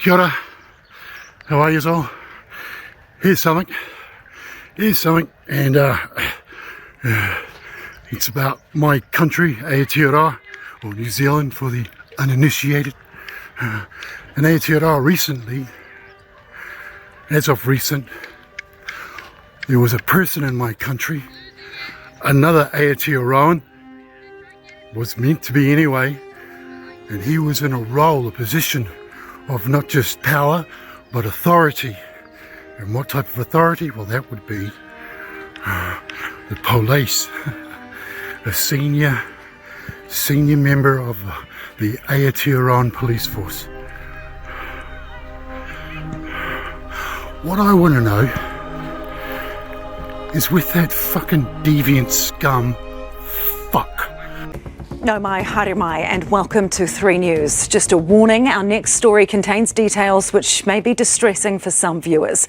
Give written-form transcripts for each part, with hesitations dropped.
Kia ora. How are you all? Here's something, and it's about my country, Aotearoa, or New Zealand for the uninitiated. And Aotearoa recently, as of recent, there was a person in my country, another Aotearoan, was meant to be anyway, and he was in a role, a position of not just power, but authority. And what type of authority? Well, that would be the police, a senior member of the Aotearoan Police Force. What I want to know is, with that fucking deviant scum, fuck. No mai, haere mai, and welcome to 3 News. Just a warning, our next story contains details which may be distressing for some viewers.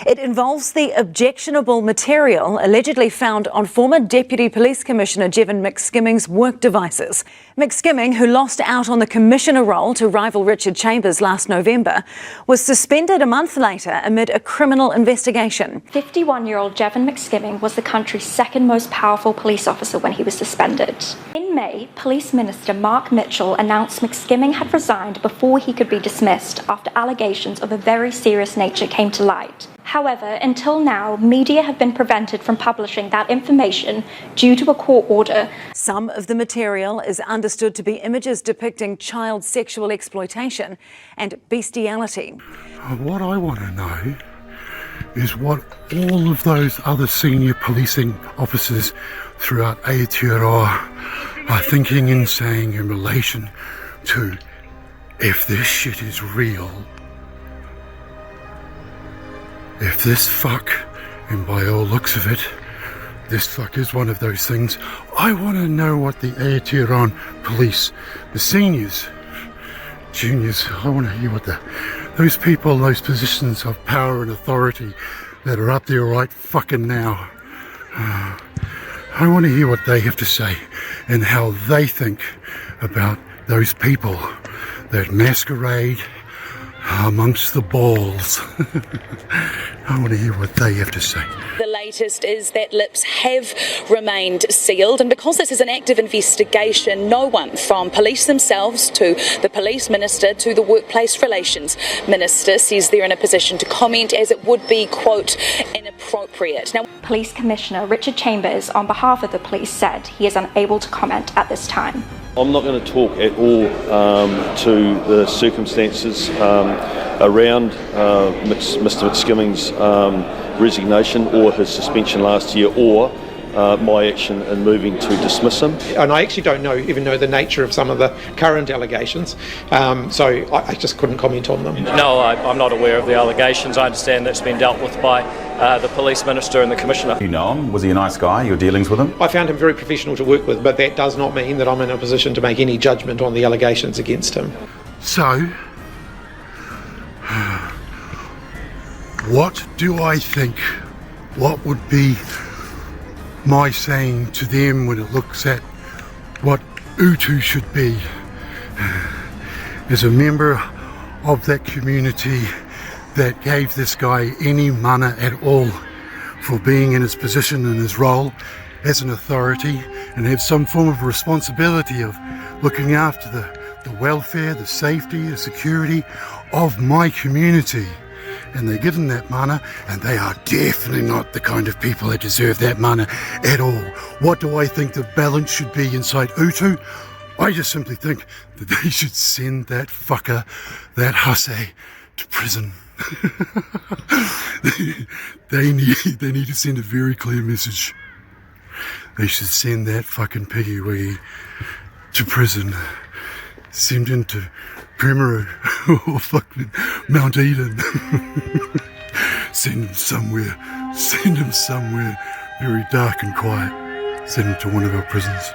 It involves the objectionable material allegedly found on former Deputy Police Commissioner Jevon McSkimming's work devices. McSkimming, who lost out on the commissioner role to rival Richard Chambers last November, was suspended a month later amid a criminal investigation. 51-year-old Jevon McSkimming was the country's second most powerful police officer when he was suspended. In May, Police Minister Mark Mitchell announced McSkimming had resigned before he could be dismissed after allegations of a very serious nature came to light. However, until now, media have been prevented from publishing that information due to a court order. Some of the material is understood to be images depicting child sexual exploitation and bestiality. What I want to know is what all of those other senior policing officers throughout Aotearoa are thinking and saying in relation to, if this shit is real, if this fuck, and by all looks of it, this fuck is one of those things. I want to know what the Aotearoan police, the seniors, juniors, I want to hear what those people, those positions of power and authority that are up there right fucking now, I want to hear what they have to say and how they think about those people that masquerade amongst the balls. I want to hear what they have to say. The latest is that lips have remained sealed, and because this is an active investigation, no one from police themselves to the police minister to the workplace relations minister says they're in a position to comment, as it would be, quote, inappropriate. Now, Police Commissioner Richard Chambers, on behalf of the police, said he is unable to comment at this time. I'm not going to talk at all to the circumstances around Mr McSkimming's resignation or his suspension last year, or my action in moving to dismiss him. And I actually don't even know the nature of some of the current allegations, so I just couldn't comment on them. No, I'm not aware of the allegations. I understand that's been dealt with by the police minister and the commissioner. You know him? Was he a nice guy? Your dealings with him? I found him very professional to work with, but that does not mean that I'm in a position to make any judgment on the allegations against him. So, what do I think? What would be my saying to them when it looks at what UTU should be? As a member of that community that gave this guy any mana at all for being in his position and his role as an authority, and have some form of responsibility of looking after the welfare, the safety, the security of my community. And they're given that mana, and they are definitely not the kind of people that deserve that mana at all. What do I think the balance should be inside UTU? I just simply think that they should send that fucker, that hussy, to prison. they need to send a very clear message. They should send that fucking piggy wiggy to prison. Send him to Primiru or fucking Mount Eden. Send him somewhere very dark and quiet. Send him to one of our prisons.